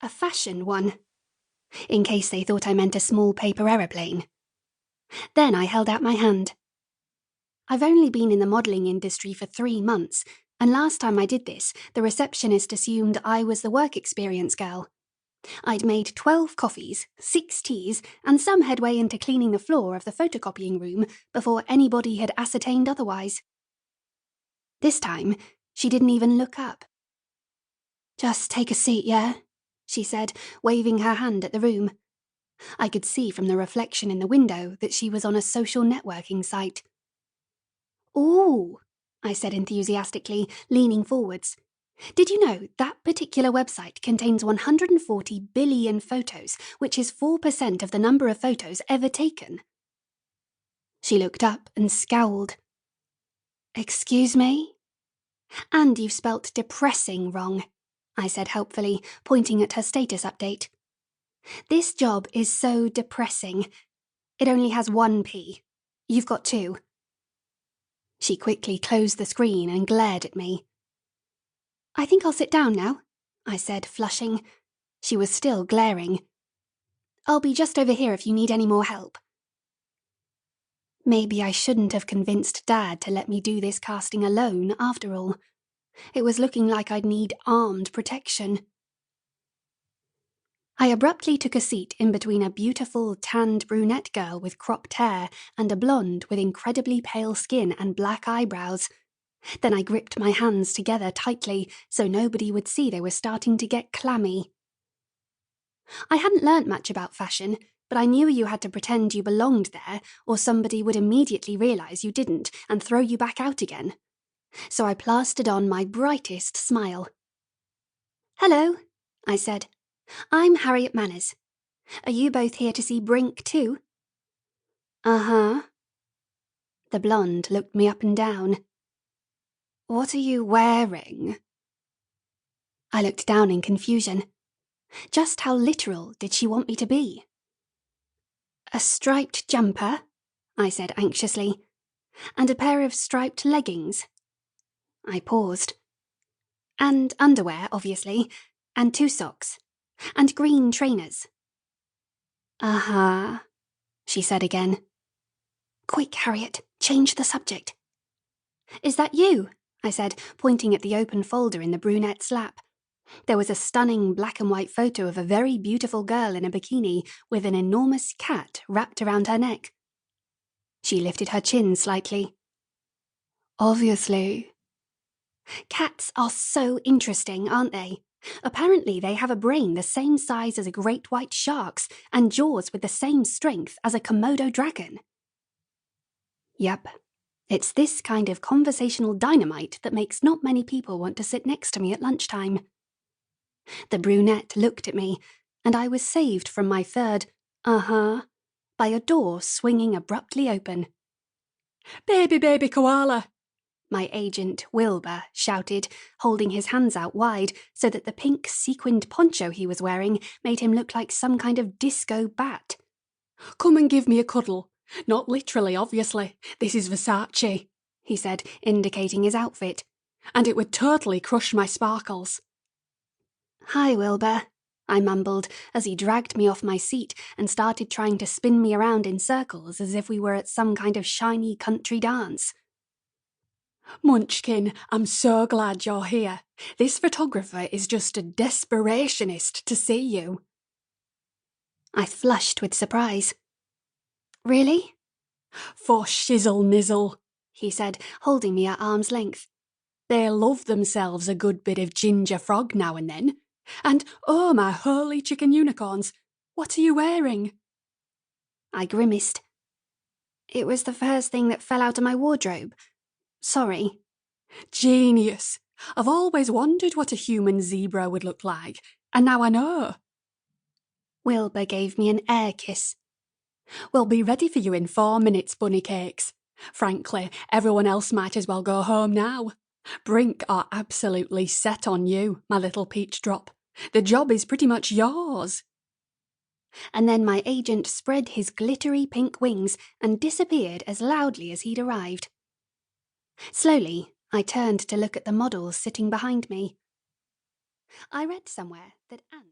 A fashion one, in case they thought I meant a small paper aeroplane. Then I held out my hand. I've only been in the modelling industry for 3 months, and last time I did this, the receptionist assumed I was the work experience girl. I'd made 12 coffees, 6 teas, and some headway into cleaning the floor of the photocopying room before anybody had ascertained otherwise. This time, she didn't even look up. "Just take a seat, yeah?" she said, waving her hand at the room. I could see from the reflection in the window that she was on a social networking site. "Ooh," I said enthusiastically, leaning forwards. "Did you know that particular website contains 140 billion photos, which is 4% of the number of photos ever taken?" She looked up and scowled. "Excuse me?" "And you've spelt depressing wrong," I said helpfully, pointing at her status update. "This job is so depressing. It only has 1 P. You've got 2. She quickly closed the screen and glared at me. "I think I'll sit down now," I said, flushing. She was still glaring. "I'll be just over here if you need any more help." Maybe I shouldn't have convinced Dad to let me do this casting alone, after all. It was looking like I'd need armed protection. I abruptly took a seat in between a beautiful, tanned brunette girl with cropped hair and a blonde with incredibly pale skin and black eyebrows. Then I gripped my hands together tightly so nobody would see they were starting to get clammy. I hadn't learnt much about fashion, but I knew you had to pretend you belonged there, or somebody would immediately realise you didn't and throw you back out again. So I plastered on my brightest smile. "Hello," I said. "I'm Harriet Manners. Are you both here to see Brink too?" "Uh-huh." The blonde looked me up and down. "What are you wearing?" I looked down in confusion. Just how literal did she want me to be? "A striped jumper," I said anxiously, "and a pair of striped leggings." I paused. "And underwear, obviously, and 2 socks, and green trainers." "Uh-huh," she said again. "Quick, Harriet, change the subject." "Is that you?" I said, pointing at the open folder in the brunette's lap. There was a stunning black and white photo of a very beautiful girl in a bikini with an enormous cat wrapped around her neck. She lifted her chin slightly. "Obviously." Cats are so interesting, aren't they? Apparently they have a brain the same size as a great white shark's and jaws with the same strength as a Komodo dragon. Yep. It's this kind of conversational dynamite that makes not many people want to sit next to me at lunchtime. The brunette looked at me, and I was saved from my third "uh-huh" by a door swinging abruptly open. Baby koala!" my agent, Wilbur, shouted, holding his hands out wide so that the pink sequined poncho he was wearing made him look like some kind of disco bat. "Come and give me a cuddle. Not literally, obviously. This is Versace," he said, indicating his outfit. "And it would totally crush my sparkles." "Hi, Wilbur," I mumbled as he dragged me off my seat and started trying to spin me around in circles as if we were at some kind of shiny country dance. "Munchkin, I'm so glad you're here. This photographer is just a desperationist to see you." I flushed with surprise. "Really?" "For shizzle nizzle," he said, holding me at arm's length. "They love themselves a good bit of ginger frog now and then. And, oh my holy chicken unicorns, what are you wearing?" I grimaced. "It was the first thing that fell out of my wardrobe. Sorry." "Genius. I've always wondered what a human zebra would look like, and now I know." Wilbur gave me an air kiss. "We'll be ready for you in 4 minutes, bunny cakes. Frankly, everyone else might as well go home now. Brink are absolutely set on you, my little peach drop. The job is pretty much yours." And then my agent spread his glittery pink wings and disappeared as loudly as he'd arrived. Slowly, I turned to look at the models sitting behind me. I read somewhere that ants